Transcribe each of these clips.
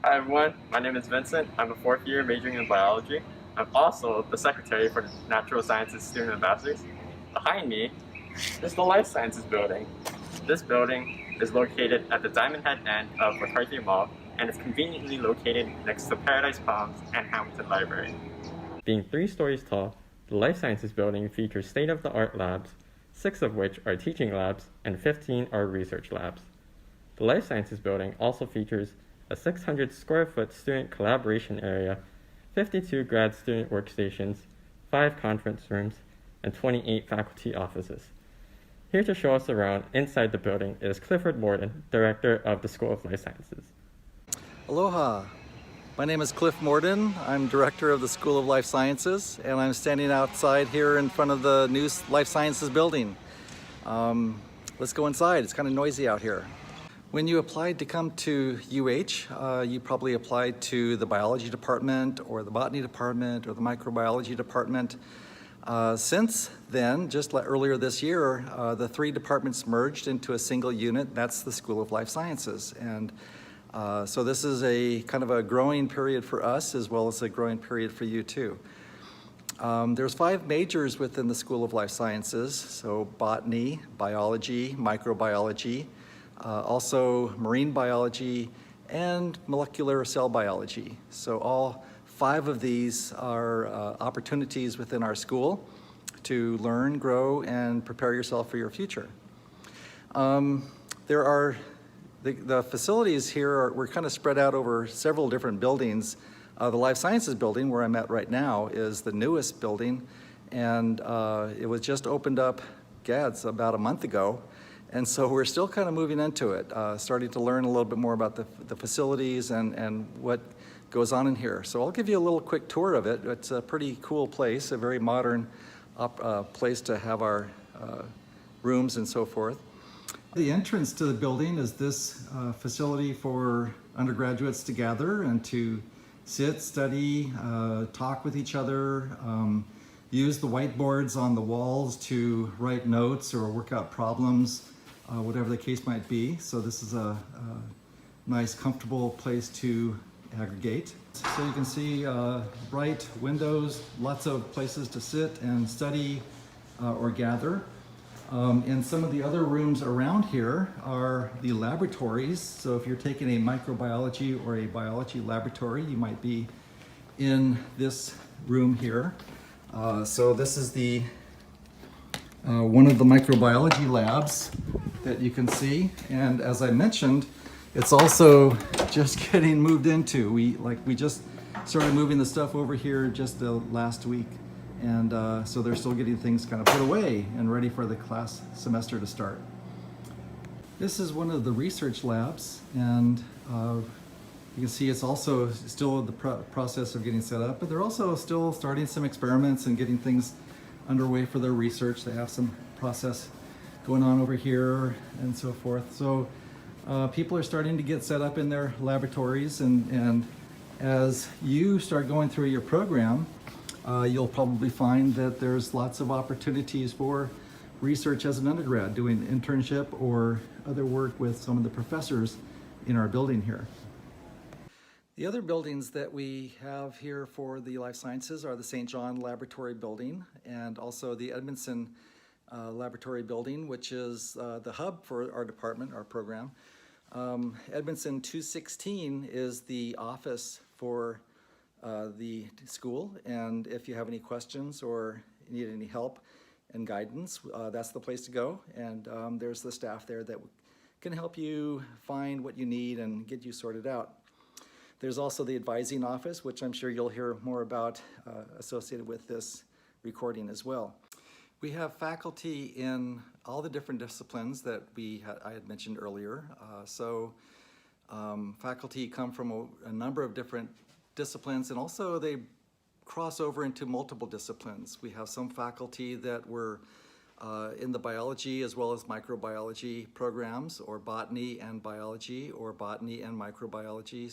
Hi everyone, my name is Vincent. I'm a fourth year majoring in biology. I'm also the secretary for the Natural Sciences Student Ambassadors. Behind me is the Life Sciences building. This building is located at the Diamond Head end of McCarthy Mall and is conveniently located next to Paradise Palms and Hamilton Library. Being 3 stories tall, the Life Sciences building features state-of-the-art labs, 6 of which are teaching labs and 15 are research labs. The Life Sciences building also features a 600 square foot student collaboration area, 52 grad student workstations, 5 conference rooms, and 28 faculty offices. Here to show us around inside the building is Clifford Morden, Director of the School of Life Sciences. Aloha. My name is Cliff Morden. I'm Director of the School of Life Sciences, and I'm standing outside here in front of the new Life Sciences building. Let's go inside. It's kind of noisy out here. When you applied to come to UH, you probably applied to the biology department or the botany department or the microbiology department. Since then, just earlier this year, the 3 departments merged into a single unit. That's the School of Life Sciences. And so this is a kind of a growing period for us as well as a growing period for you too. There's 5 majors within the School of Life Sciences. So botany, biology, microbiology, also marine biology, and molecular cell biology. So all 5 of these are opportunities within our school to learn, grow, and prepare yourself for your future. There are the facilities here, we're kind of spread out over several different buildings. The Life Sciences building, where I'm at right now, is the newest building, and it was just opened up, it's about a month ago. And so we're still kind of moving into it, starting to learn a little bit more about the facilities and what goes on in here. So I'll give you a little quick tour of it. It's a pretty cool place, a very modern place to have our rooms and so forth. The entrance to the building is this facility for undergraduates to gather and to sit, study, talk with each other, use the whiteboards on the walls to write notes or work out problems, whatever the case might be. So this is a nice, comfortable place to aggregate. So you can see bright windows, lots of places to sit and study or gather. And some of the other rooms around here are the laboratories. So if you're taking a microbiology or a biology laboratory, you might be in this room here. So this is the one of the microbiology labs that you can see, and as I mentioned, it's also just getting moved into. We just started moving the stuff over here just the last week, and so they're still getting things kind of put away and ready for the class semester to start. This is one of the research labs, and you can see it's also still the process of getting set up, but they're also still starting some experiments and getting things underway for their research. They have some process going on over here and so forth. So people are starting to get set up in their laboratories, and as you start going through your program, you'll probably find that there's lots of opportunities for research as an undergrad, doing internship or other work with some of the professors in our building here. The other buildings that we have here for the Life Sciences are the St. John Laboratory Building and also the Edmondson Laboratory Building, which is the hub for our department, our program. Edmondson 216 is the office for the school, and if you have any questions or need any help and guidance, that's the place to go. And there's the staff there that can help you find what you need and get you sorted out. There's also the advising office, which I'm sure you'll hear more about associated with this recording as well. We have faculty in all the different disciplines that I had mentioned earlier. Faculty come from a number of different disciplines, and also they cross over into multiple disciplines. We have some faculty that were in the biology as well as microbiology programs, or botany and biology, or botany and microbiology,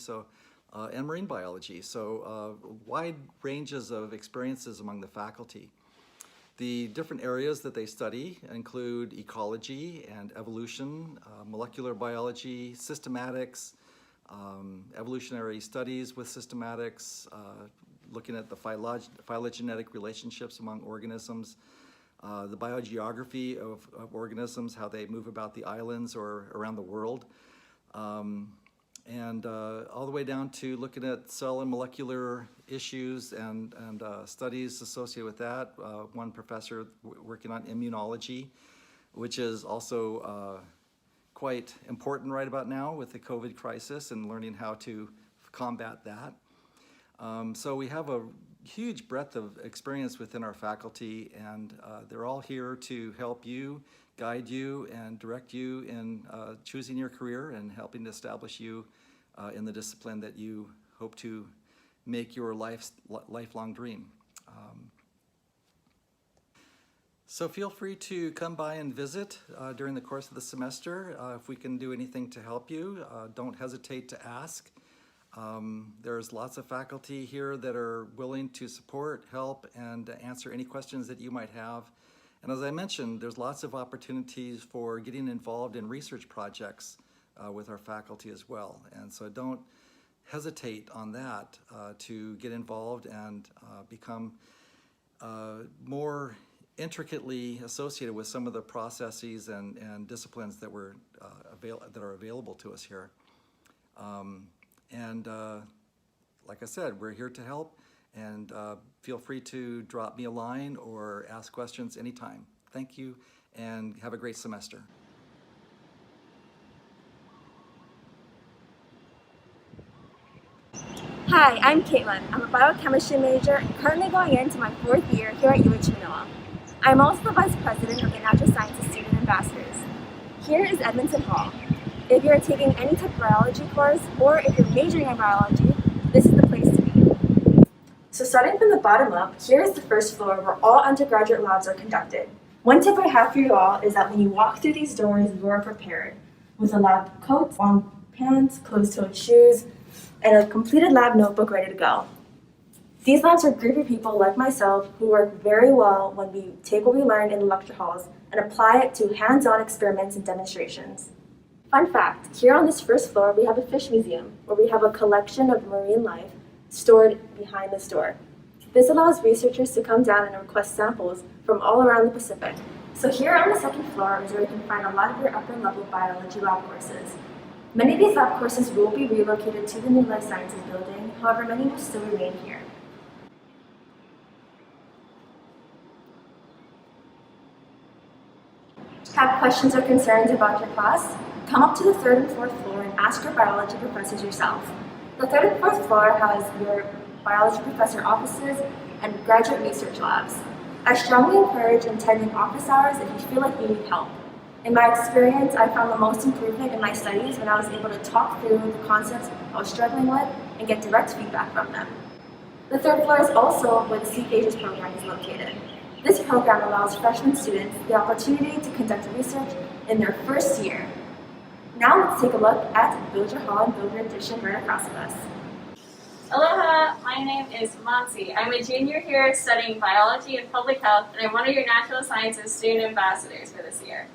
and marine biology. So wide ranges of experiences among the faculty. The different areas that they study include ecology and evolution, molecular biology, systematics, evolutionary studies with systematics, looking at the phylogenetic relationships among organisms, the biogeography of organisms, how they move about the islands or around the world, and all the way down to looking at cell and molecular issues and studies associated with that. One professor working on immunology, which is also quite important right about now with the COVID crisis and learning how to combat that. So we have a huge breadth of experience within our faculty, and they're all here to help you, guide you, and direct you in choosing your career and helping to establish you in the discipline that you hope to make your lifelong dream. So feel free to come by and visit during the course of the semester. If we can do anything to help you, don't hesitate to ask. There's lots of faculty here that are willing to support, help, and answer any questions that you might have. And as I mentioned, there's lots of opportunities for getting involved in research projects with our faculty as well. And so don't hesitate on that to get involved and become more intricately associated with some of the processes and disciplines that are available to us here. Like I said, we're here to help, and feel free to drop me a line or ask questions anytime. Thank you, and have a great semester. Hi, I'm Caitlin. I'm a biochemistry major and currently going into my 4th year here at UH Manoa. I'm also the Vice President of the Natural Sciences Student Ambassadors. Here is Edmonton Hall. If you're taking any type of biology course, or if you're majoring in biology, this is the place to be. So starting from the bottom up, here is the first floor where all undergraduate labs are conducted. One tip I have for you all is that when you walk through these doors, you are prepared with a lab coat, long pants, closed-toed shoes, and a completed lab notebook ready to go. These labs are great for people like myself who work very well when we take what we learn in the lecture halls and apply it to hands-on experiments and demonstrations. Fun fact, here on this first floor we have a fish museum where we have a collection of marine life stored behind this door. This allows researchers to come down and request samples from all around the Pacific. So here on the second floor is where you can find a lot of your upper level biology lab courses. Many of these lab courses will be relocated to the new Life Sciences building, however many will still remain here. Have questions or concerns about your class? Come up to the 3rd and 4th floor and ask your biology professors yourself. The 3rd and 4th floor has your biology professor offices and graduate research labs. I strongly encourage attending office hours if you feel like you need help. In my experience, I found the most improvement in my studies when I was able to talk through the concepts I was struggling with and get direct feedback from them. The 3rd floor is also where the C-Pages program is located. This program allows freshman students the opportunity to conduct research in their first year. Now let's take a look at Builder Hall and Builder Edition right across from us. Aloha, my name is Monsi. I'm a junior here studying biology and public health, and I'm one of your natural sciences student ambassadors for this year.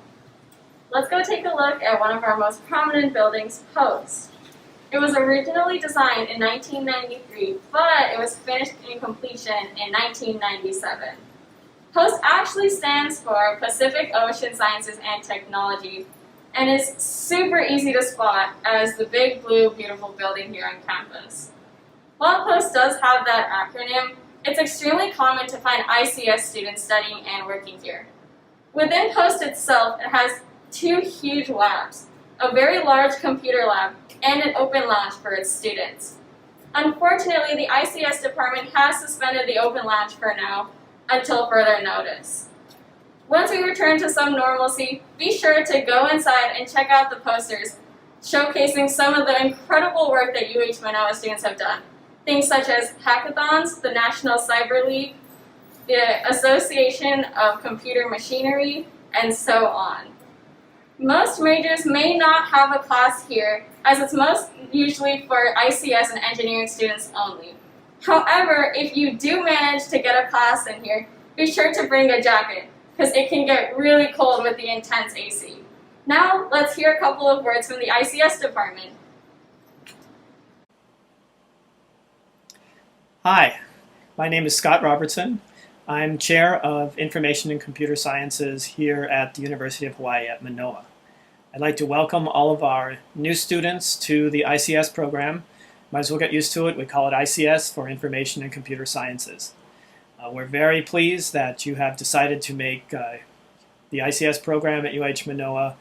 Let's go take a look at one of our most prominent buildings, Post. It was originally designed in 1993, but it was finished in completion in 1997. Post actually stands for Pacific Ocean Sciences and Technology, and is super easy to spot as the big blue beautiful building here on campus. While Post does have that acronym, it's extremely common to find ICS students studying and working here. Within Post itself, it has 2 huge labs, a very large computer lab, and an open lounge for its students. Unfortunately, the ICS department has suspended the open lounge for now until further notice. Once we return to some normalcy, be sure to go inside and check out the posters showcasing some of the incredible work that UH Manoa students have done. Things such as hackathons, the National Cyber League, the Association of Computer Machinery, and so on. Most majors may not have a class here, as it's most usually for ICS and engineering students only. However, if you do manage to get a class in here, be sure to bring a jacket, because it can get really cold with the intense AC. Now, let's hear a couple of words from the ICS department. Hi, my name is Scott Robertson. I'm Chair of Information and Computer Sciences here at the University of Hawaii at Manoa. I'd like to welcome all of our new students to the ICS program. Might as well get used to it. We call it ICS for Information and Computer Sciences. We're very pleased that you have decided to make the ICS program at UH Manoa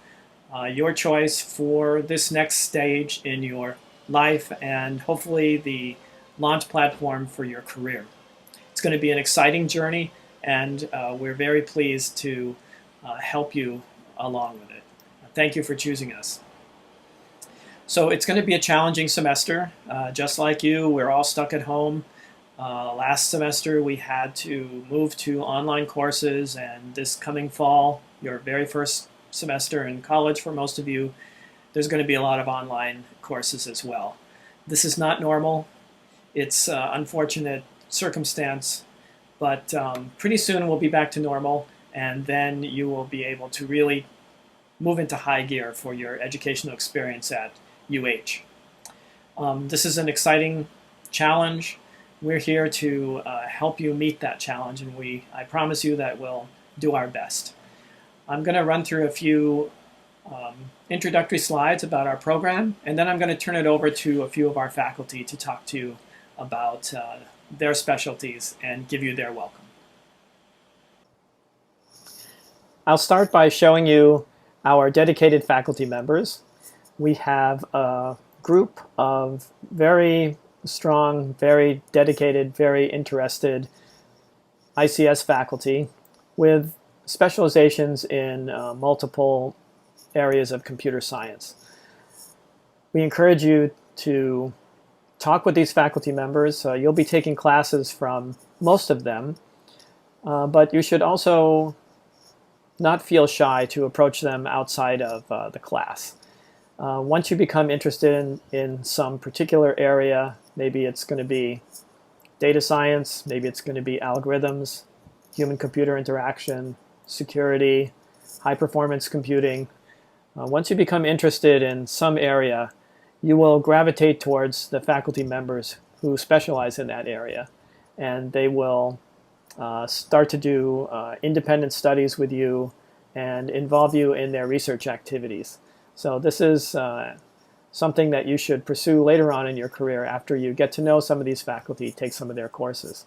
your choice for this next stage in your life and hopefully the launch platform for your career. It's going to be an exciting journey, and we're very pleased to help you along with it. Thank you for choosing us. So it's going to be a challenging semester. Just like you, we're all stuck at home. Last semester we had to move to online courses, and this coming fall, your very first semester in college for most of you, there's going to be a lot of online courses as well. This is not normal. It's an unfortunate circumstance, but pretty soon we'll be back to normal, and then you will be able to really move into high gear for your educational experience at UH. This is an exciting challenge. We're here to help you meet that challenge, and I promise you that we'll do our best. I'm going to run through a few introductory slides about our program, and then I'm going to turn it over to a few of our faculty to talk to you about their specialties and give you their welcome. I'll start by showing you our dedicated faculty members. We have a group of very strong, very dedicated, very interested ICS faculty with specializations in multiple areas of computer science. We encourage you to talk with these faculty members. You'll be taking classes from most of them, but you should also not feel shy to approach them outside of the class. Once you become interested in some particular area, maybe it's going to be data science, maybe it's going to be algorithms, human-computer interaction, security, high-performance computing. Once you become interested in some area, you will gravitate towards the faculty members who specialize in that area, and they will start to do independent studies with you and involve you in their research activities. So this is something that you should pursue later on in your career after you get to know some of these faculty, take some of their courses.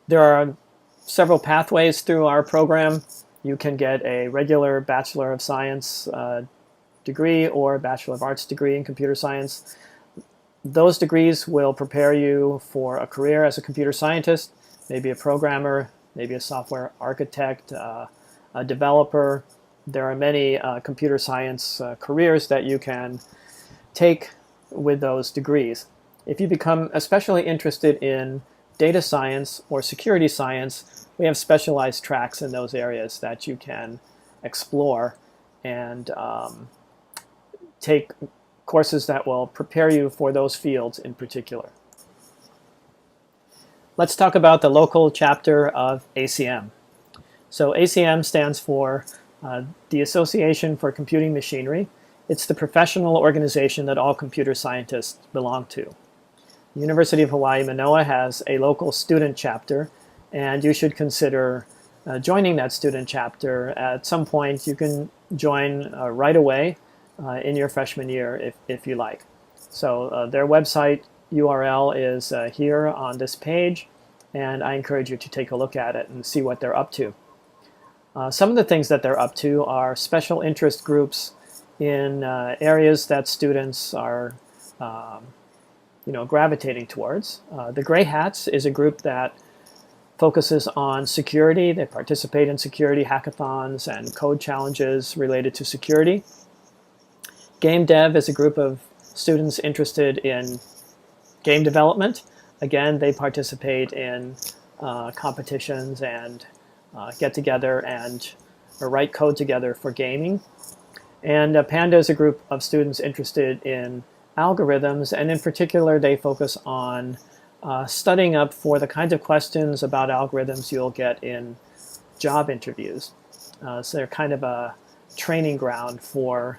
There are several pathways through our program. You can get a regular Bachelor of Science degree or Bachelor of Arts degree in computer science. Those degrees will prepare you for a career as a computer scientist, maybe a programmer, maybe a software architect, a developer. There are many computer science careers that you can take with those degrees. If you become especially interested in data science or security science, we have specialized tracks in those areas that you can explore and take courses that will prepare you for those fields in particular. Let's talk about the local chapter of ACM. So ACM stands for the Association for Computing Machinery. It's the professional organization that all computer scientists belong to. The University of Hawaii Manoa has a local student chapter, and you should consider joining that student chapter. At some point, you can join right away in your freshman year if you like. So their website URL is here on this page, and I encourage you to take a look at it and see what they're up to. Some of the things that they're up to are special interest groups in areas that students are gravitating towards. The Gray Hats is a group that focuses on security. They participate in security hackathons and code challenges related to security. Game Dev is a group of students interested in game development. Again, they participate in competitions and get together and write code together for gaming. And Panda is a group of students interested in algorithms, and in particular they focus on studying up for the kinds of questions about algorithms you'll get in job interviews. So they're kind of a training ground for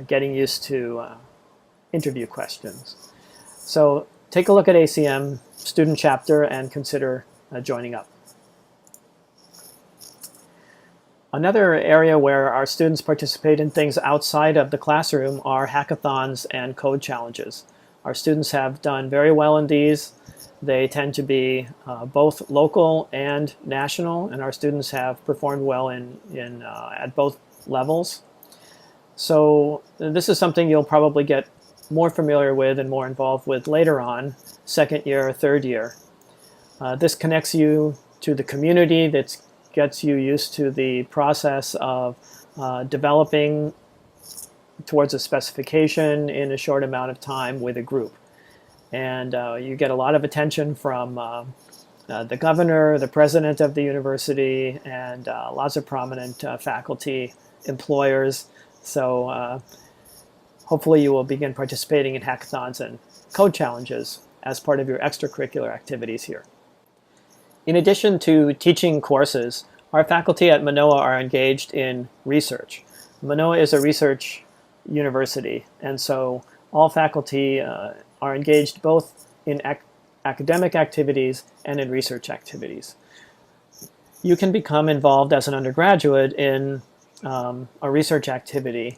getting used to interview questions. So take a look at ACM student chapter and consider joining up. Another area where our students participate in things outside of the classroom are hackathons and code challenges. Our students have done very well in these. They tend to be both local and national, and our students have performed well at both levels. So this is something you'll probably get more familiar with and more involved with later on, second year or third year. This connects you to the community, that gets you used to the process of developing towards a specification in a short amount of time with a group. And you get a lot of attention from the governor, the president of the university, and lots of prominent faculty, employers. So hopefully you will begin participating in hackathons and code challenges as part of your extracurricular activities here. In addition to teaching courses, our faculty at Manoa are engaged in research. Manoa is a research university, and so all faculty are engaged both in academic activities and in research activities. You can become involved as an undergraduate in a research activity.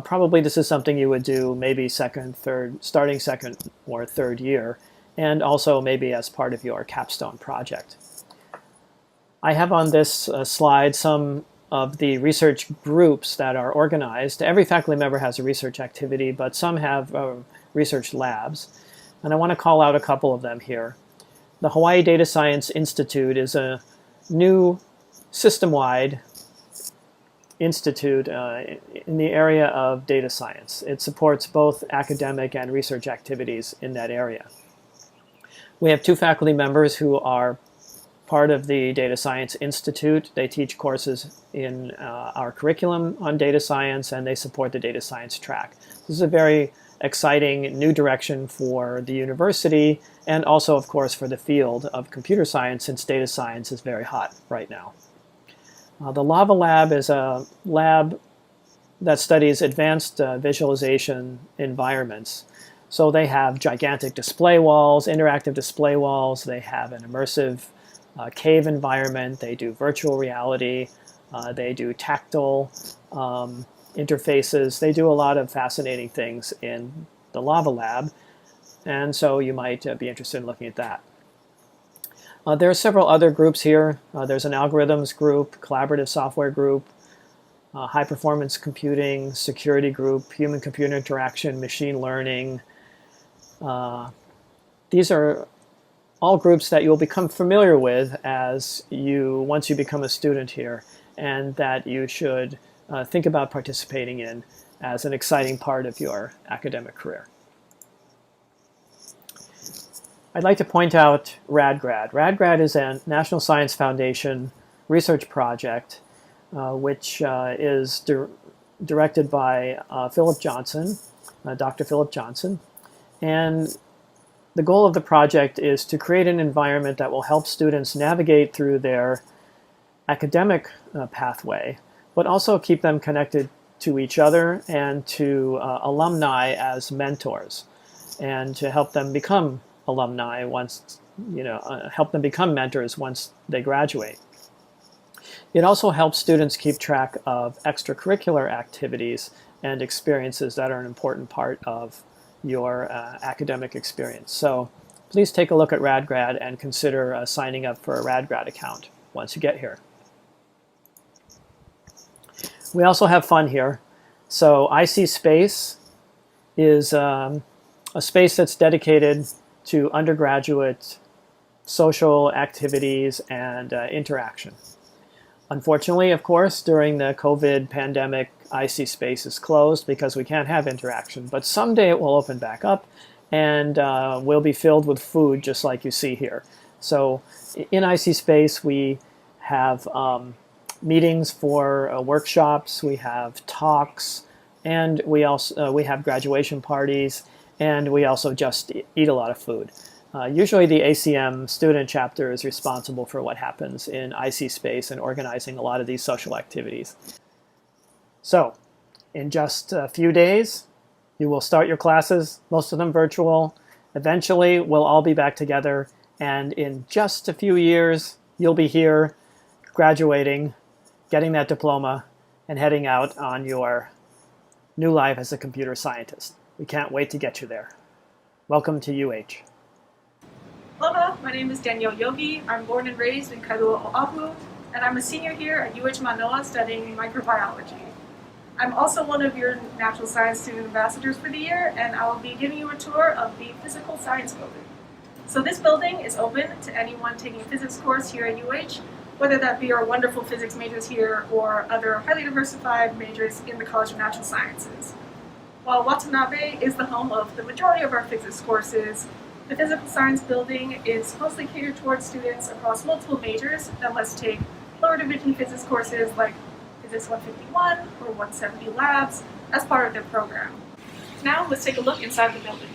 Probably this is something you would do maybe starting second or third year, and also maybe as part of your capstone project. I have on this slide some of the research groups that are organized. Every faculty member has a research activity, but some have research labs. And I want to call out a couple of them here. The Hawaii Data Science Institute is a new system-wide institute in the area of data science. It supports both academic and research activities in that area. We have 2 faculty members who are part of the Data Science Institute. They teach courses in our curriculum on data science, and they support the data science track. This is a very exciting new direction for the university, and also, of course, for the field of computer science, since data science is very hot right now. The Lava Lab is a lab that studies advanced visualization environments. So they have gigantic display walls, interactive display walls. They have an immersive cave environment. They do virtual reality. They do tactile interfaces. They do a lot of fascinating things in the Lava Lab, and so you might be interested in looking at that. There are several other groups here. There's an algorithms group, collaborative software group, high performance computing, security group, human computer interaction, machine learning. These are all groups that you'll become familiar with once you become a student here, and that you should think about participating in as an exciting part of your academic career. I'd like to point out RadGrad. RadGrad is a National Science Foundation research project which is directed by Philip Johnson, Dr. Philip Johnson. And the goal of the project is to create an environment that will help students navigate through their academic pathway, but also keep them connected to each other and to alumni as mentors, and to help them become alumni once, help them become mentors once they graduate. It also helps students keep track of extracurricular activities and experiences that are an important part of your academic experience. So please take a look at RadGrad and consider signing up for a RadGrad account once you get here. We also have fun here. So IC Space is a space that's dedicated to undergraduate social activities and interaction. Unfortunately, of course, during the COVID pandemic, IC Space is closed because we can't have interaction, but someday it will open back up and will be filled with food just like you see here. So in IC Space, we have meetings for workshops, we have talks, and we have graduation parties, and we also just eat a lot of food. Usually the ACM student chapter is responsible for what happens in IC Space and organizing a lot of these social activities. So, in just a few days, you will start your classes, most of them virtual, Eventually, we'll all be back together, and in just a few years, you'll be here graduating, getting that diploma, and heading out on your new life as a computer scientist. We can't wait to get you there. Welcome to UH. Aloha, my name is Danielle Yogi. I'm born and raised in Kailua, Oahu, and I'm a senior here at UH Manoa studying microbiology. I'm also one of your natural science student ambassadors for the year, and I will be giving you a tour of the physical science building. So this building is open to anyone taking a physics course here at UH, whether that be our wonderful physics majors here or other highly diversified majors in the College of Natural Sciences. While Watanabe is the home of the majority of our physics courses, the physical science building is mostly catered towards students across multiple majors that must take lower division physics courses like Physics 151 or 170 labs as part of their program. Now let's take a look inside the building.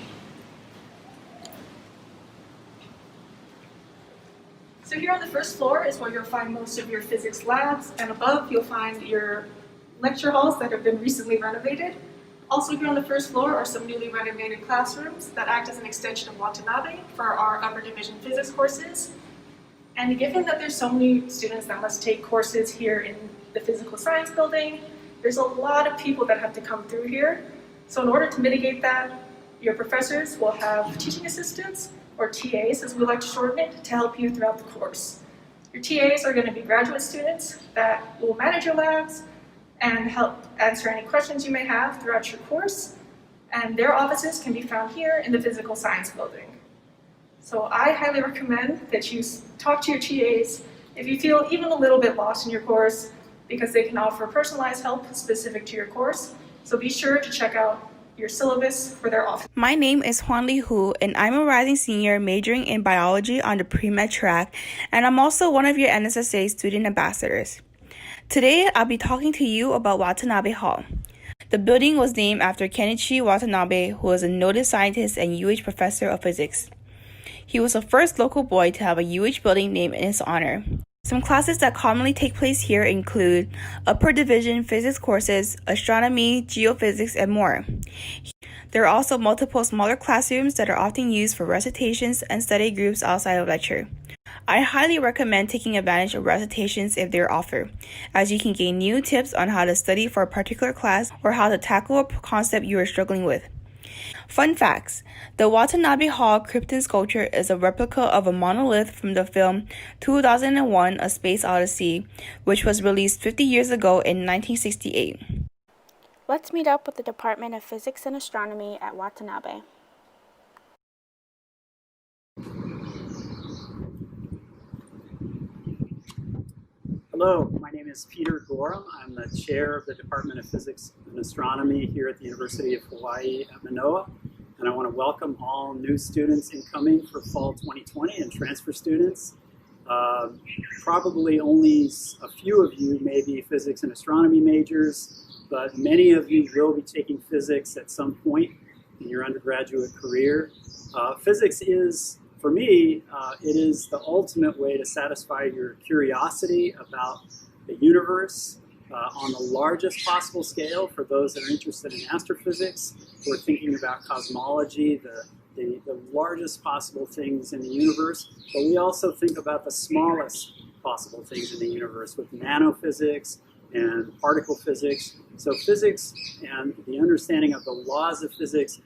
So here on the first floor is where you'll find most of your physics labs, and above you'll find your lecture halls that have been recently renovated. Also here on the first floor are some newly renovated classrooms that act as an extension of Watanabe for our upper division physics courses. And given that there's so many students that must take courses here in the physical science building, there's a lot of people that have to come through here. So in order to mitigate that, your professors will have teaching assistants, or TAs as we like to shorten it, to help you throughout the course. Your TAs are going to be graduate students that will manage your labs and help answer any questions you may have throughout your course. And their offices can be found here in the physical science building. So I highly recommend that you talk to your TAs if you feel even a little bit lost in your course, because they can offer personalized help specific to your course. So be sure to check out your syllabus for their office. My name is Huan Li Hu, and I'm a rising senior majoring in biology on the pre-med track, and I'm also one of your NSSA student ambassadors. Today, I'll be talking to you about Watanabe Hall. The building was named after Kenichi Watanabe, who was a noted scientist and UH professor of physics. He was the first local boy to have a UH building named in his honor. Some classes that commonly take place here include upper division physics courses, astronomy, geophysics, and more. There are also multiple smaller classrooms that are often used for recitations and study groups outside of lecture. I highly recommend taking advantage of recitations if they're offered, as you can gain new tips on how to study for a particular class or how to tackle a concept you are struggling with. Fun facts: the Watanabe Hall Krypton sculpture is a replica of a monolith from the film 2001: A Space Odyssey, which was released 50 years ago in 1968. Let's meet up with the Department of Physics and Astronomy at Watanabe. Hello, my name is Peter Gorham. I'm the chair of the Department of Physics and Astronomy here at the University of Hawaii at Manoa. And I want to welcome all new students incoming for fall 2020 and transfer students. Probably only a few of you may be physics and astronomy majors, but many of you will be taking physics at some point in your undergraduate career. Physics is, for me, it is the ultimate way to satisfy your curiosity about the universe on the largest possible scale for those that are interested in astrophysics. We're thinking about cosmology, the largest possible things in the universe, but we also think about the smallest possible things in the universe with nanophysics and particle physics. So physics and the understanding of the laws of physics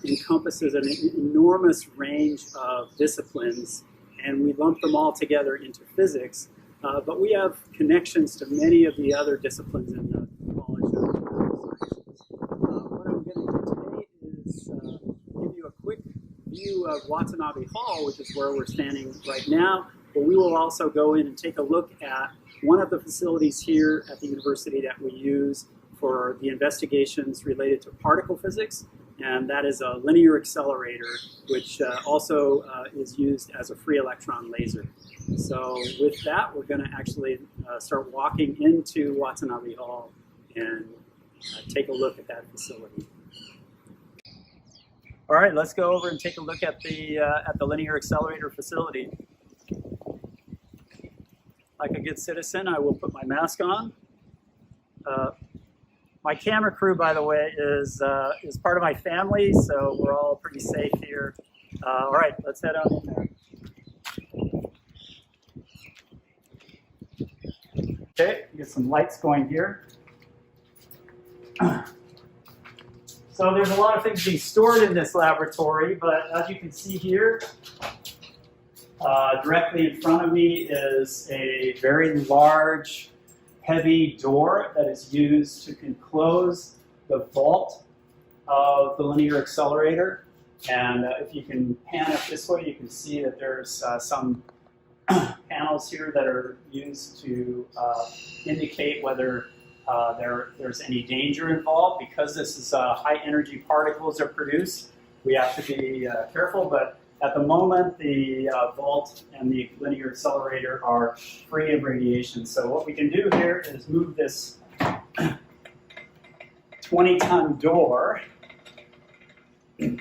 encompasses an enormous range of disciplines, and we lump them all together into physics. But we have connections to many of the other disciplines in the College of Natural Sciences. What I'm going to do today is give you a quick view of Watanabe Hall, which is where we're standing right now. But we will also go in and take a look at one of the facilities here at the university that we use for the investigations related to particle physics, and that is a linear accelerator, which also is used as a free electron laser. So with that, we're going to actually start walking into Watanabe Hall and take a look at that facility. All right, let's go over and take a look at the linear accelerator facility. Like a good citizen, I will put my mask on. My camera crew, by the way, is part of my family, so we're all pretty safe here. All right, let's head on in there. Okay, get some lights going here. So there's a lot of things being stored in this laboratory, but as you can see here, directly in front of me is a very large, heavy door that is used to close the vault of the linear accelerator. And if you can pan up this way, you can see that there's some panels here that are used to indicate whether there's any danger involved. Because this is high energy particles are produced, we have to be careful, but at the moment the vault and the linear accelerator are free of radiation. So what we can do here is move this 20-ton door and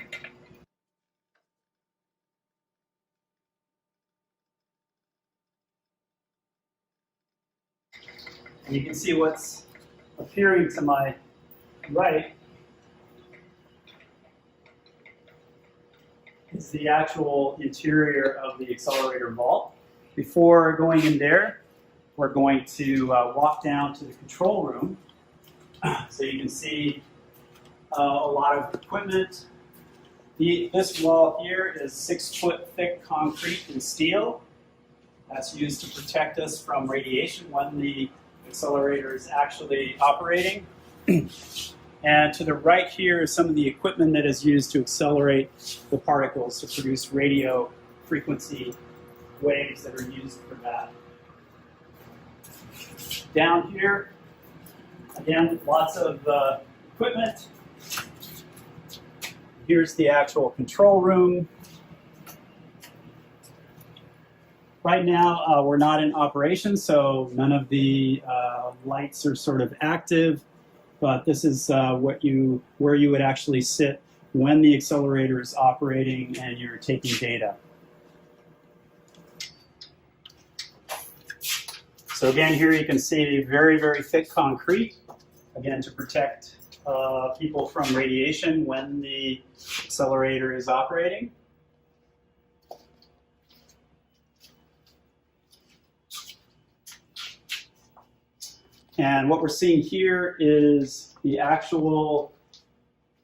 you can see what's appearing to my right is the actual interior of the accelerator vault. Before going in there, we're going to walk down to the control room. So you can see a lot of equipment. This wall here is 6-foot thick concrete and steel. That's used to protect us from radiation when the accelerator is actually operating. And to the right here is some of the equipment that is used to accelerate the particles to produce radio frequency waves that are used for that. Down here, again, lots of equipment. Here's the actual control room. Right now, we're not in operation, so none of the lights are sort of active, but this is where you would actually sit when the accelerator is operating and you're taking data. So again, here you can see very, very thick concrete, again, to protect people from radiation when the accelerator is operating. And what we're seeing here is the actual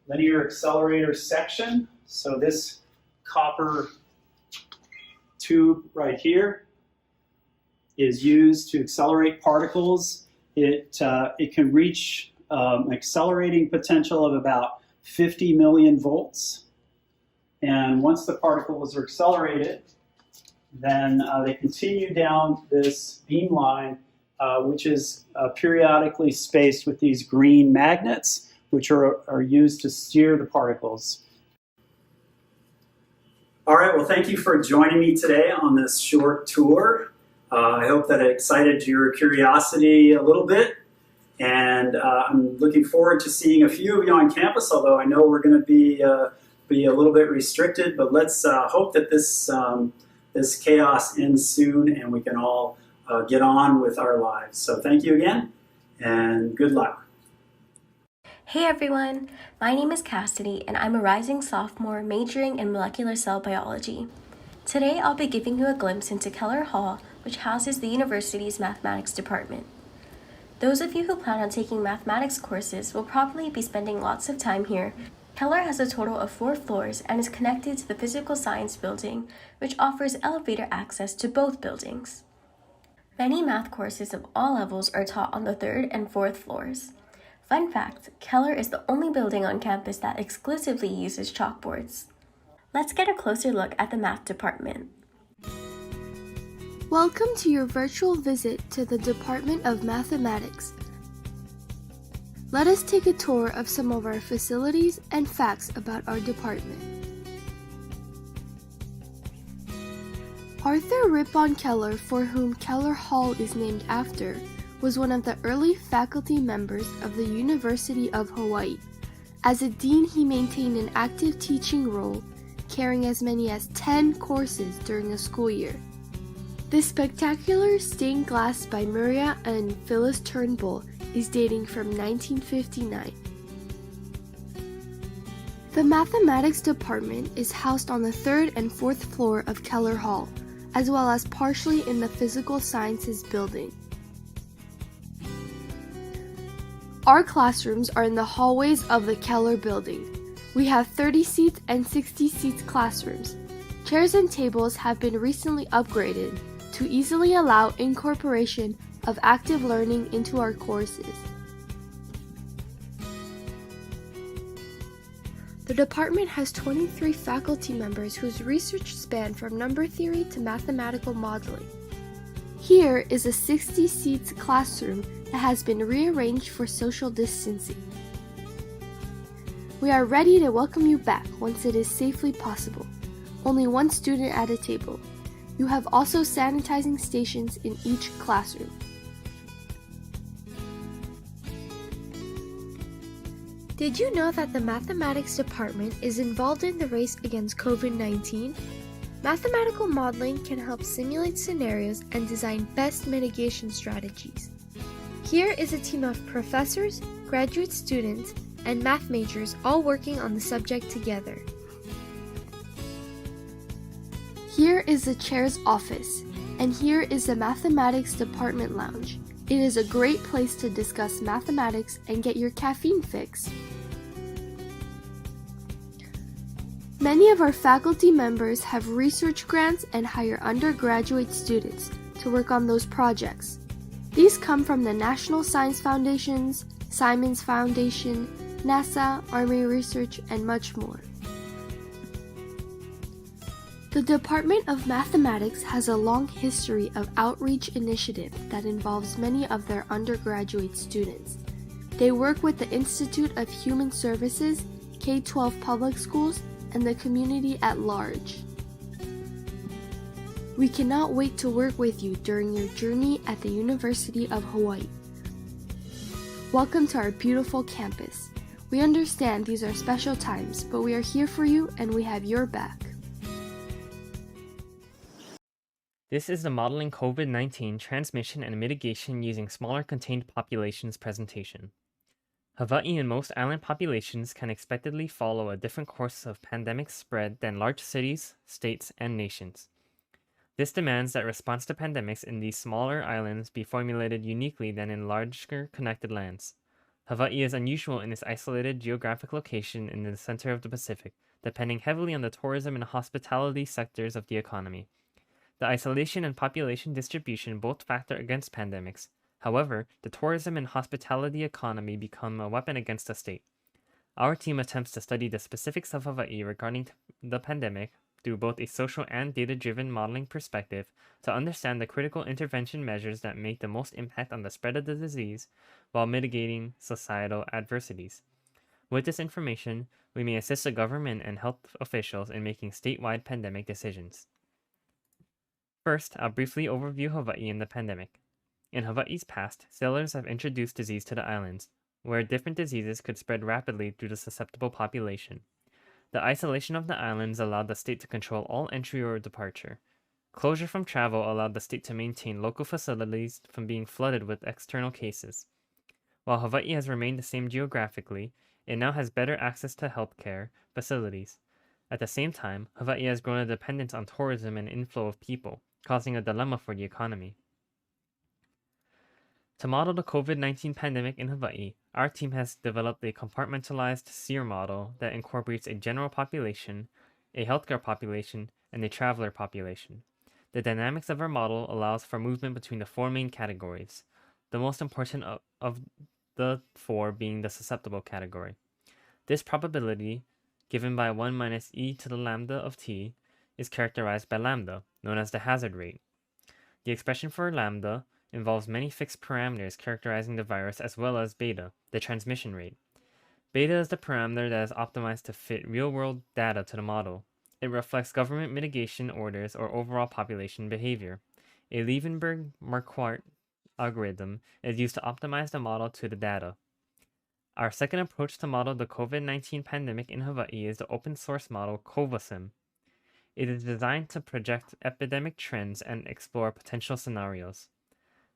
linear accelerator section. So this copper tube right here is used to accelerate particles. It can reach an accelerating potential of about 50 million volts. And once the particles are accelerated, then they continue down this beam line, which is periodically spaced with these green magnets, which are used to steer the particles. All right, well, thank you for joining me today on this short tour. I hope that it excited your curiosity a little bit. And I'm looking forward to seeing a few of you on campus, although I know we're going to be a little bit restricted. But let's hope that this chaos ends soon and we can all get on with our lives. So thank you again, and good luck. Hey everyone, my name is Cassidy, and I'm a rising sophomore majoring in molecular cell biology. Today I'll be giving you a glimpse into Keller Hall, which houses the university's mathematics department. Those of you who plan on taking mathematics courses will probably be spending lots of time here. Keller has a total of 4 floors and is connected to the physical science building, which offers elevator access to both buildings. Many math courses of all levels are taught on the 3rd and 4th floors. Fun fact, Keller is the only building on campus that exclusively uses chalkboards. Let's get a closer look at the math department. Welcome to your virtual visit to the Department of Mathematics. Let us take a tour of some of our facilities and facts about our department. Arthur Rippon Keller, for whom Keller Hall is named after, was one of the early faculty members of the University of Hawaii. As a dean, he maintained an active teaching role, carrying as many as 10 courses during a school year. This spectacular stained glass by Maria and Phyllis Turnbull is dating from 1959. The mathematics department is housed on the third and fourth floor of Keller Hall, as well as partially in the physical sciences building. Our classrooms are in the hallways of the Keller building. We have 30 seats and 60 seats classrooms. Chairs and tables have been recently upgraded to easily allow incorporation of active learning into our courses. The department has 23 faculty members whose research span from number theory to mathematical modeling. Here is a 60 seats classroom that has been rearranged for social distancing. We are ready to welcome you back once it is safely possible. Only one student at a table. You have also sanitizing stations in each classroom. Did you know that the mathematics department is involved in the race against COVID-19? Mathematical modeling can help simulate scenarios and design best mitigation strategies. Here is a team of professors, graduate students, and math majors all working on the subject together. Here is the chair's office, and here is the mathematics department lounge. It is a great place to discuss mathematics and get your caffeine fix. Many of our faculty members have research grants and hire undergraduate students to work on those projects. These come from the National Science Foundations, Simons Foundation, NASA, Army Research, and much more. The Department of Mathematics has a long history of outreach initiative that involves many of their undergraduate students. They work with the Institute of Human Services, K-12 public schools, and the community at large. We cannot wait to work with you during your journey at the University of Hawaii. Welcome to our beautiful campus. We understand these are special times, but we are here for you and we have your back. This is the Modeling COVID-19 Transmission and Mitigation Using Smaller Contained Populations presentation. Hawaii and most island populations can expectedly follow a different course of pandemic spread than large cities, states, and nations. This demands that response to pandemics in these smaller islands be formulated uniquely than in larger connected lands. Hawaii is unusual in its isolated geographic location in the center of the Pacific, depending heavily on the tourism and hospitality sectors of the economy. The isolation and population distribution both factor against pandemics. However, the tourism and hospitality economy become a weapon against the state. Our team attempts to study the specifics of Hawaii regarding the pandemic through both a social and data-driven modeling perspective to understand the critical intervention measures that make the most impact on the spread of the disease while mitigating societal adversities. With this information, we may assist the government and health officials in making statewide pandemic decisions. First, I'll briefly overview Hawaii and the pandemic. In Hawaii's past, sailors have introduced disease to the islands, where different diseases could spread rapidly through the susceptible population. The isolation of the islands allowed the state to control all entry or departure. Closure from travel allowed the state to maintain local facilities from being flooded with external cases. While Hawaii has remained the same geographically, it now has better access to healthcare facilities. At the same time, Hawaii has grown a dependence on tourism and inflow of people, causing a dilemma for the economy. To model the COVID-19 pandemic in Hawaii, our team has developed a compartmentalized SEER model that incorporates a general population, a healthcare population, and a traveler population. The dynamics of our model allows for movement between the four main categories, the most important of the four being the susceptible category. This probability, given by 1 minus e to the lambda of t, is characterized by lambda, known as the hazard rate. The expression for lambda involves many fixed parameters characterizing the virus as well as beta, the transmission rate. Beta is the parameter that is optimized to fit real-world data to the model. It reflects government mitigation orders or overall population behavior. A Liebenberg-Marquardt algorithm is used to optimize the model to the data. Our second approach to model the COVID-19 pandemic in Hawaii is the open-source model COVASIM. It is designed to project epidemic trends and explore potential scenarios.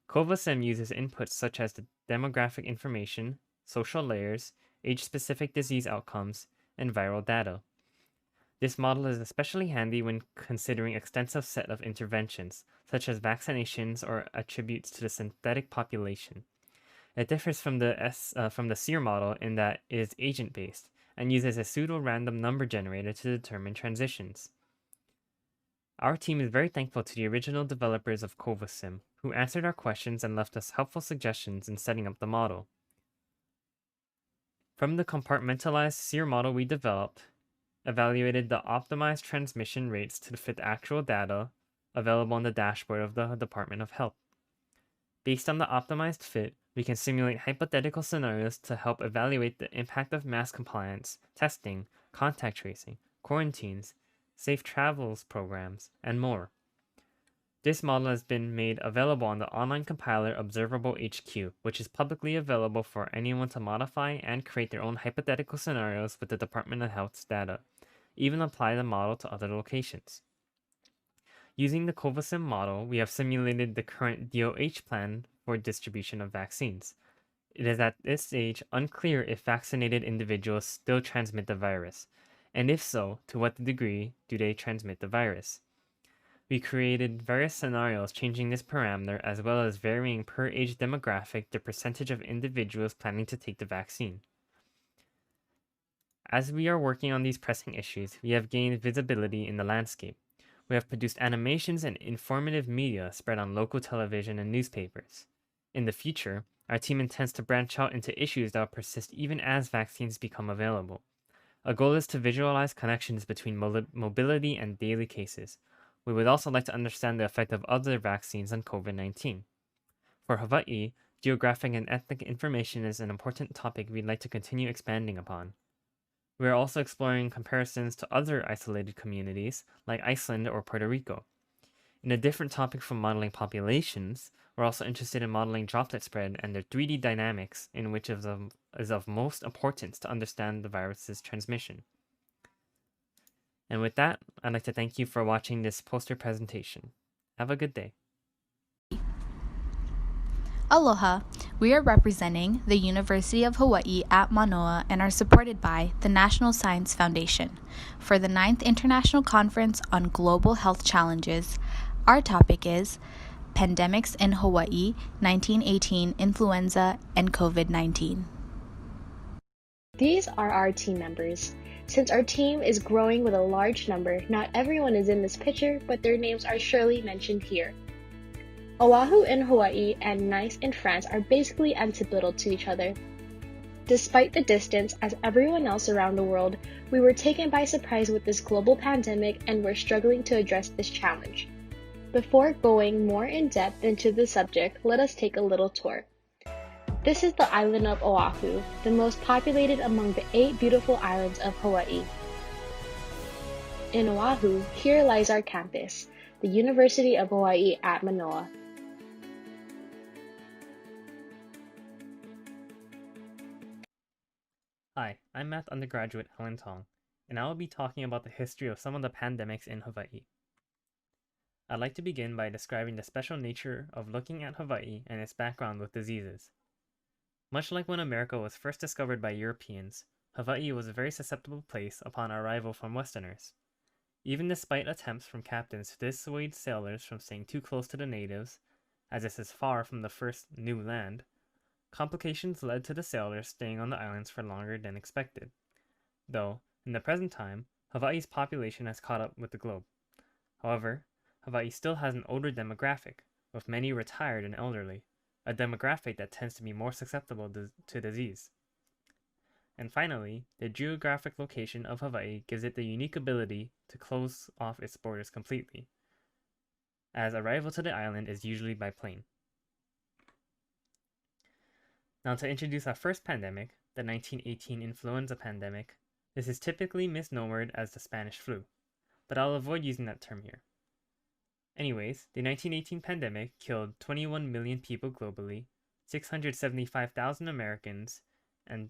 COVASIM uses inputs such as the demographic information, social layers, age-specific disease outcomes, and viral data. This model is especially handy when considering extensive set of interventions, such as vaccinations or attributes to the synthetic population. It differs from the SEER model in that it is agent-based and uses a pseudo-random number generator to determine transitions. Our team is very thankful to the original developers of CovaSim, who answered our questions and left us helpful suggestions in setting up the model. From the compartmentalized SEER model we developed, evaluated the optimized transmission rates to fit actual data available on the dashboard of the Department of Health. Based on the optimized fit, we can simulate hypothetical scenarios to help evaluate the impact of mask compliance, testing, contact tracing, quarantines, safe travels programs, and more. This model has been made available on the online compiler Observable HQ, which is publicly available for anyone to modify and create their own hypothetical scenarios with the Department of Health's data, even apply the model to other locations. Using the CovaSim model, we have simulated the current DOH plan for distribution of vaccines. It is at this stage unclear if vaccinated individuals still transmit the virus, and if so, to what degree do they transmit the virus. We created various scenarios changing this parameter as well as varying per age demographic the percentage of individuals planning to take the vaccine. As we are working on these pressing issues, we have gained visibility in the landscape. We have produced animations and informative media spread on local television and newspapers. In the future, our team intends to branch out into issues that will persist even as vaccines become available. Our goal is to visualize connections between mobility and daily cases. We would also like to understand the effect of other vaccines on COVID-19. For Hawaii, geographic and ethnic information is an important topic we'd like to continue expanding upon. We are also exploring comparisons to other isolated communities like Iceland or Puerto Rico. In a different topic from modeling populations, we're also interested in modeling droplet spread and their 3D dynamics, in which is of most importance to understand the virus's transmission. And with that, I'd like to thank you for watching this poster presentation. Have a good day. Aloha! We are representing the University of Hawaii at Manoa and are supported by the National Science Foundation. For the 9th International Conference on Global Health Challenges, our topic is Pandemics in Hawaii, 1918 Influenza and COVID-19. These are our team members. Since our team is growing with a large number, not everyone is in this picture, but their names are surely mentioned here. Oahu in Hawaii and Nice in France are basically antithetical to each other. Despite the distance, as everyone else around the world, we were taken by surprise with this global pandemic and were struggling to address this challenge. Before going more in depth into the subject, let us take a little tour. This is the island of Oahu, the most populated among the 8 beautiful islands of Hawaii. In Oahu, here lies our campus, the University of Hawaii at Manoa. Hi, I'm math undergraduate Alan Tong, and I will be talking about the history of some of the pandemics in Hawaii. I'd like to begin by describing the special nature of looking at Hawaii and its background with diseases. Much like when America was first discovered by Europeans, Hawaii was a very susceptible place upon arrival from Westerners. Even despite attempts from captains to dissuade sailors from staying too close to the natives, as this is far from the first new land, complications led to the sailors staying on the islands for longer than expected. Though, in the present time, Hawaii's population has caught up with the globe. However, Hawaii still has an older demographic, with many retired and elderly, a demographic that tends to be more susceptible to disease. And finally, the geographic location of Hawaii gives it the unique ability to close off its borders completely, as arrival to the island is usually by plane. Now to introduce our first pandemic, the 1918 influenza pandemic, this is typically misnomered as the Spanish flu, but I'll avoid using that term here. Anyways, the 1918 pandemic killed 21 million people globally, 675,000 Americans, and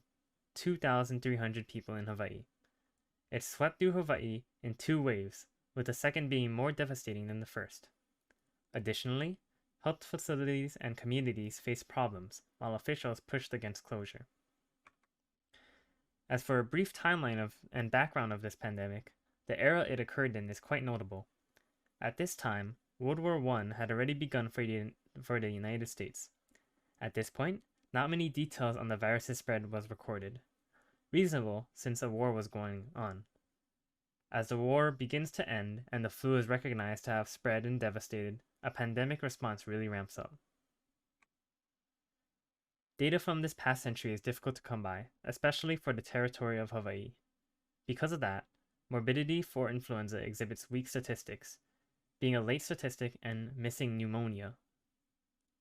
2,300 people in Hawaii. It swept through Hawaii in 2 waves, with the second being more devastating than the first. Additionally, health facilities and communities faced problems, while officials pushed against closure. As for a brief timeline of and background of this pandemic, the era it occurred in is quite notable. At this time, World War I had already begun for the United States. At this point, not many details on the virus's spread was recorded. Reasonable, since a war was going on. As the war begins to end and the flu is recognized to have spread and devastated, a pandemic response really ramps up. Data from this past century is difficult to come by, especially for the territory of Hawaii. Because of that, morbidity for influenza exhibits weak statistics, being a late statistic and missing pneumonia.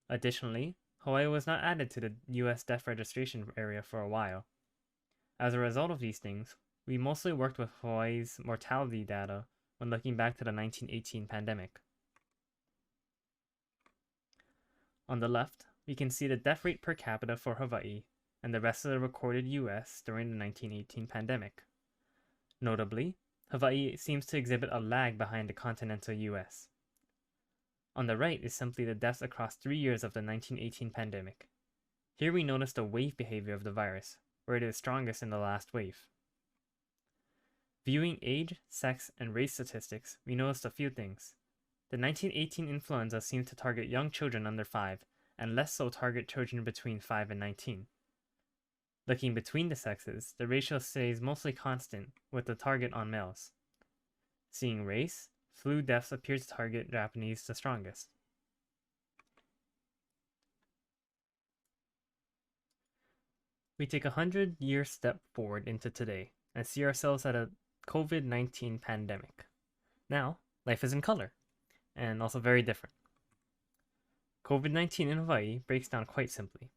Additionally, Hawaii was not added to the US death registration area for a while. As a result of these things, we mostly worked with Hawaii's mortality data when looking back to the 1918 pandemic. On the left, we can see the death rate per capita for Hawaii and the rest of the recorded US during the 1918 pandemic. Notably, Hawaii seems to exhibit a lag behind the continental US. On the right is simply the deaths across 3 years of the 1918 pandemic. Here we notice the wave behavior of the virus, where it is strongest in the last wave. Viewing age, sex, and race statistics, we noticed a few things. The 1918 influenza seemed to target young children under 5, and less so target children between 5 and 19. Looking between the sexes, the ratio stays mostly constant, with the target on males. Seeing race, flu deaths appear to target Japanese the strongest. We take a 100-year step forward into today and see ourselves at a COVID-19 pandemic. Now, life is in color, and also very different. COVID-19 in Hawaii breaks down quite simply.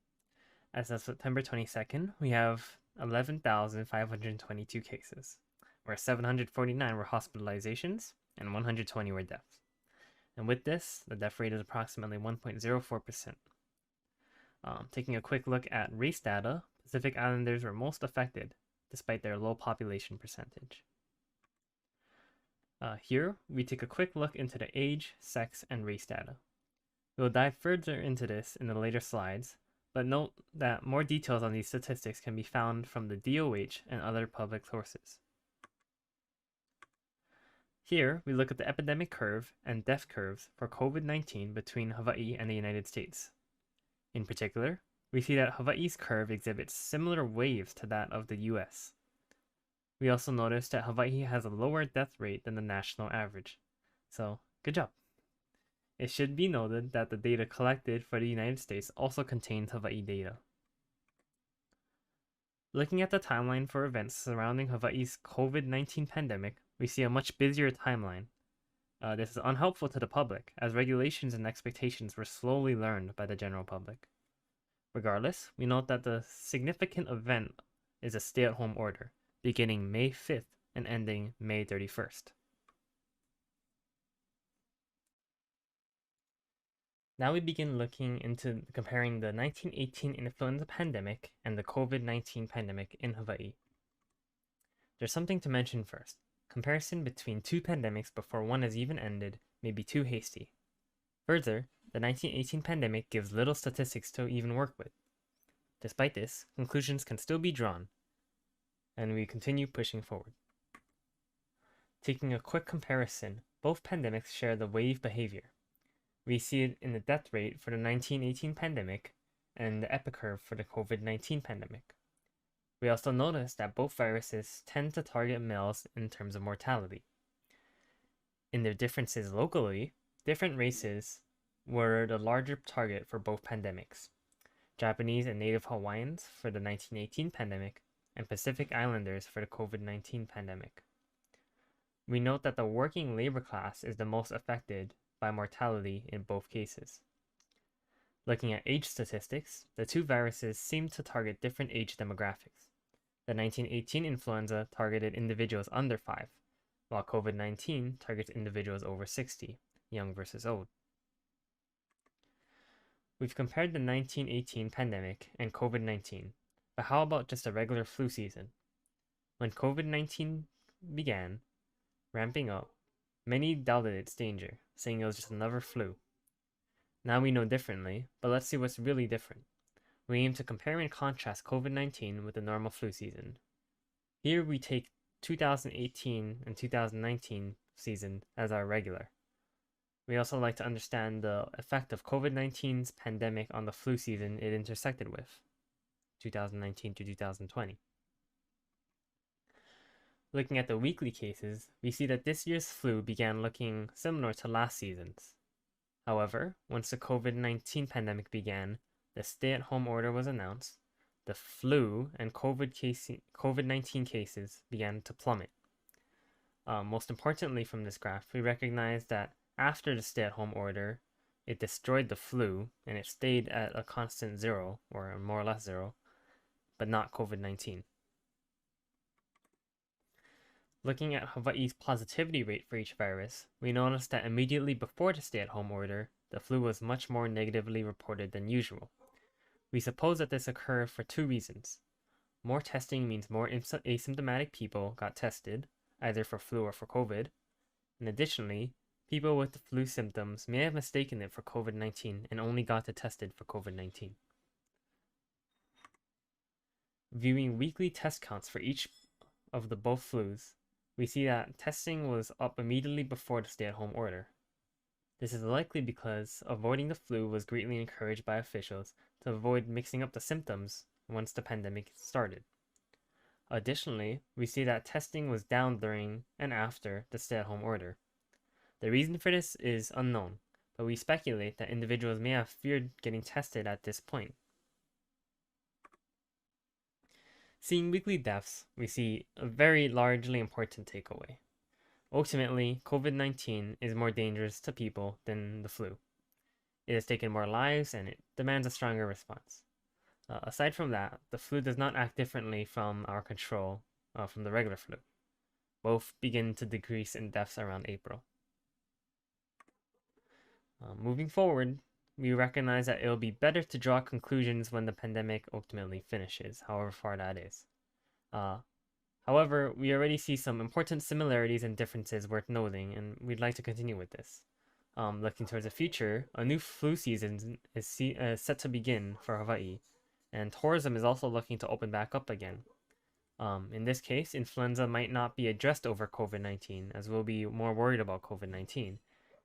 As of September 22nd, we have 11,522 cases, where 749 were hospitalizations and 120 were deaths. And with this, the death rate is approximately 1.04%. Taking a quick look at race data, Pacific Islanders were most affected, despite their low population percentage. Here, we take a quick look into the age, sex, and race data. We'll dive further into this in the later slides, but note that more details on these statistics can be found from the DOH and other public sources. Here, we look at the epidemic curve and death curves for COVID-19 between Hawaii and the United States. In particular, we see that Hawaii's curve exhibits similar waves to that of the US. We also notice that Hawaii has a lower death rate than the national average. So, good job. It should be noted that the data collected for the United States also contains Hawaii data. Looking at the timeline for events surrounding Hawaii's COVID-19 pandemic, we see a much busier timeline. This is unhelpful to the public, as regulations and expectations were slowly learned by the general public. Regardless, we note that the significant event is a stay-at-home order, beginning May 5th and ending May 31st. Now we begin looking into comparing the 1918 influenza pandemic and the COVID-19 pandemic in Hawaii. There's something to mention first. Comparison between two pandemics before one has even ended may be too hasty. Further, the 1918 pandemic gives little statistics to even work with. Despite this, conclusions can still be drawn, and we continue pushing forward. Taking a quick comparison, both pandemics share the wave behavior. We see it in the death rate for the 1918 pandemic and the epicurve for the COVID-19 pandemic. We also notice that both viruses tend to target males in terms of mortality. In their differences locally, different races were the larger target for both pandemics. Japanese and Native Hawaiians for the 1918 pandemic, and Pacific Islanders for the COVID-19 pandemic. We note that the working labor class is the most affected by mortality in both cases. Looking at age statistics, the two viruses seem to target different age demographics. The 1918 influenza targeted individuals under 5, while COVID-19 targets individuals over 60, young versus old. We've compared the 1918 pandemic and COVID-19, but how about just a regular flu season? When COVID-19 began ramping up, many doubted its danger, saying it was just another flu. Now we know differently, but let's see what's really different. We aim to compare and contrast COVID-19 with the normal flu season. Here we take 2018 and 2019 season as our regular. We also like to understand the effect of COVID-19's pandemic on the flu season it intersected with, 2019 to 2020. Looking at the weekly cases, we see that this year's flu began looking similar to last season's. However, once the COVID-19 pandemic began, the stay-at-home order was announced, the flu and COVID-19 cases began to plummet. Most importantly from this graph, we recognize that after the stay-at-home order, it destroyed the flu and it stayed at a constant 0, or more or less 0, but not COVID-19. Looking at Hawaii's positivity rate for each virus, we notice that immediately before the stay-at-home order, the flu was much more negatively reported than usual. We suppose that this occurred for two reasons. More testing means more asymptomatic people got tested, either for flu or for COVID, and additionally, people with the flu symptoms may have mistaken it for COVID-19 and only got tested for COVID-19. Viewing weekly test counts for each of the both flus, we see that testing was up immediately before the stay-at-home order. This is likely because avoiding the flu was greatly encouraged by officials to avoid mixing up the symptoms once the pandemic started. Additionally, we see that testing was down during and after the stay-at-home order. The reason for this is unknown, but we speculate that individuals may have feared getting tested at this point. Seeing weekly deaths, we see a very largely important takeaway. Ultimately, COVID-19 is more dangerous to people than the flu. It has taken more lives and it demands a stronger response. Aside from that, the flu does not act differently from our control from the regular flu. Both begin to decrease in deaths around April. Moving forward, we recognize that it will be better to draw conclusions when the pandemic ultimately finishes, however far that is. However, we already see some important similarities and differences worth noting, and we'd like to continue with this. Looking towards the future, a new flu season is set to begin for Hawaii, and tourism is also looking to open back up again. In this case, influenza might not be addressed over COVID-19, as we'll be more worried about COVID-19,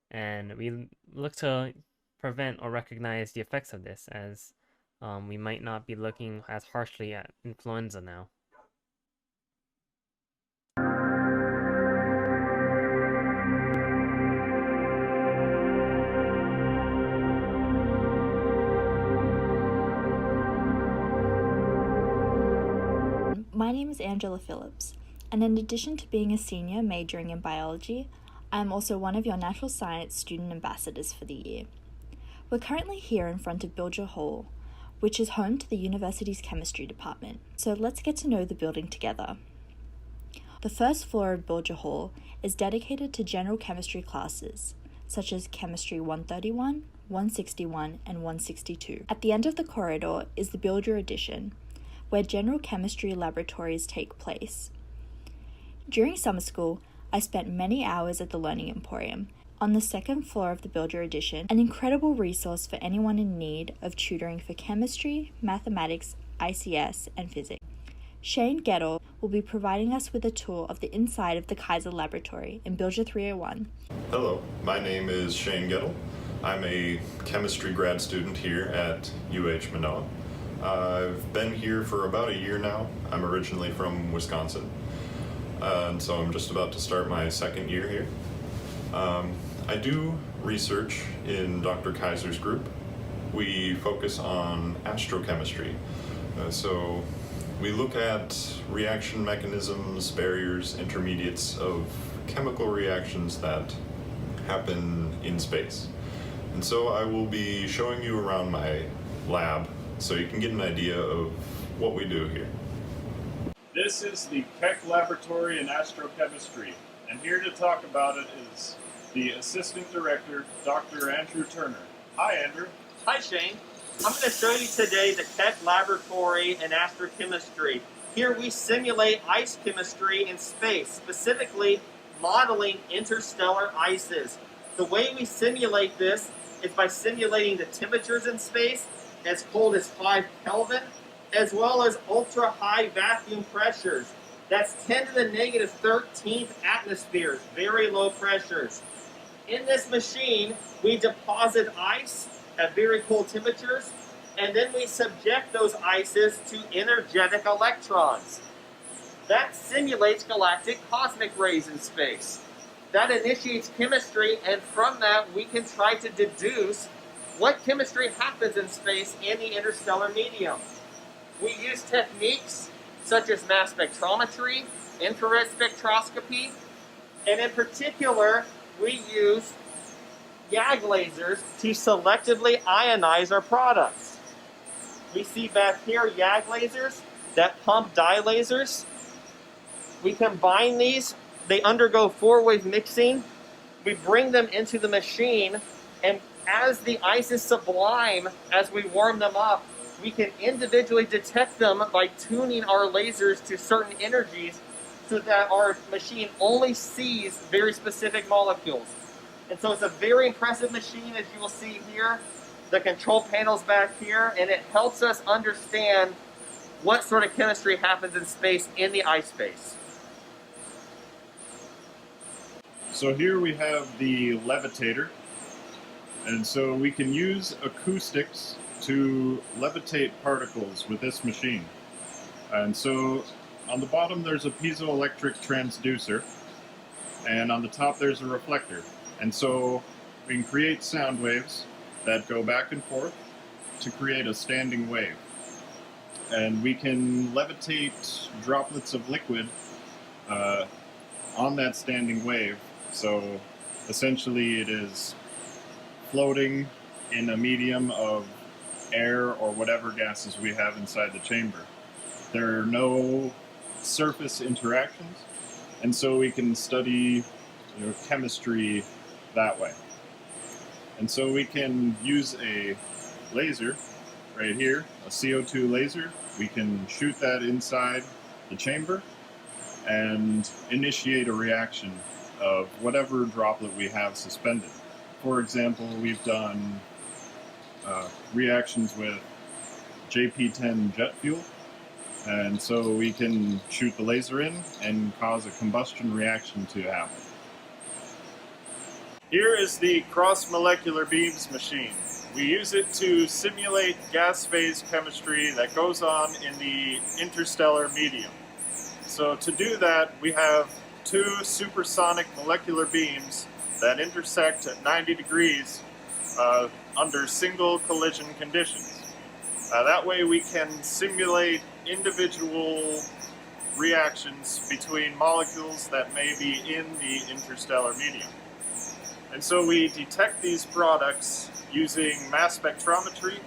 and we look to prevent or recognize the effects of this, as we might not be looking as harshly at influenza now. My name is Angela Phillips, and in addition to being a senior majoring in biology, I am also one of your natural science student ambassadors for the year. We're currently here in front of Bilger Hall, which is home to the university's chemistry department, so let's get to know the building together. The first floor of Bilger Hall is dedicated to general chemistry classes, such as Chemistry 131, 161, and 162. At the end of the corridor is the Bilger Addition, where general chemistry laboratories take place. During summer school, I spent many hours at the Learning Emporium, on the second floor of the Bilger Addition, an incredible resource for anyone in need of tutoring for chemistry, mathematics, ICS, and physics. Shane Gettle will be providing us with a tour of the inside of the Kaiser Laboratory in Bilger 301. Hello, my name is Shane Gettle. I'm a chemistry grad student here at UH Manoa. I've been here for about a year now. I'm originally from Wisconsin, and so I'm just about to start my second year here. I do research in Dr. Kaiser's group. We focus on astrochemistry. So we look at reaction mechanisms, barriers, intermediates of chemical reactions that happen in space. And so I will be showing you around my lab so you can get an idea of what we do here. This is the Keck Laboratory in Astrochemistry, and here to talk about it is the Assistant Director, Dr. Andrew Turner. Hi, Andrew. Hi, Shane. I'm going to show you today the Keck Laboratory in Astrochemistry. Here we simulate ice chemistry in space, specifically modeling interstellar ices. The way we simulate this is by simulating the temperatures in space as cold as 5 Kelvin, as well as ultra-high vacuum pressures. That's 10 to the negative 13th atmospheres, very low pressures. In this machine, we deposit ice at very cold temperatures, and then we subject those ices to energetic electrons. That simulates galactic cosmic rays in space. That initiates chemistry, and from that we can try to deduce what chemistry happens in space in the interstellar medium. We use techniques such as mass spectrometry, infrared spectroscopy, and in particular, we use YAG lasers to selectively ionize our products. We see back here YAG lasers that pump dye lasers. We combine these, they undergo four-wave mixing. We bring them into the machine, and as the ice is sublime, as we warm them up, we can individually detect them by tuning our lasers to certain energies so that our machine only sees very specific molecules. And so it's a very impressive machine, as you will see here. The control panel's back here, and it helps us understand what sort of chemistry happens in space in the ice space. So here we have the levitator, and so we can use acoustics to levitate particles with this machine. And so on the bottom there's a piezoelectric transducer, and on the top there's a reflector. And so we can create sound waves that go back and forth to create a standing wave. And we can levitate droplets of liquid on that standing wave. So essentially it is floating in a medium of air or whatever gases we have inside the chamber. There are no surface interactions, and so we can study chemistry that way. And so we can use a laser right here, a CO2 laser. We can shoot that inside the chamber and initiate a reaction of whatever droplet we have suspended. For example, we've done reactions with JP10 jet fuel, and so we can shoot the laser in and cause a combustion reaction to happen. Here is the cross-molecular beams machine. We use it to simulate gas phase chemistry that goes on in the interstellar medium. So to do that, we have two supersonic molecular beams that intersect at 90 degrees under single collision conditions. That way we can simulate individual reactions between molecules that may be in the interstellar medium. And so we detect these products using mass spectrometry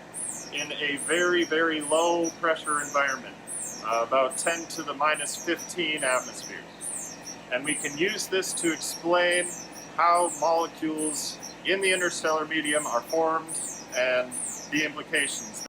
in a very, very low pressure environment, about 10 to the minus 15 atmospheres. And we can use this to explain how molecules in the interstellar medium are formed and the implications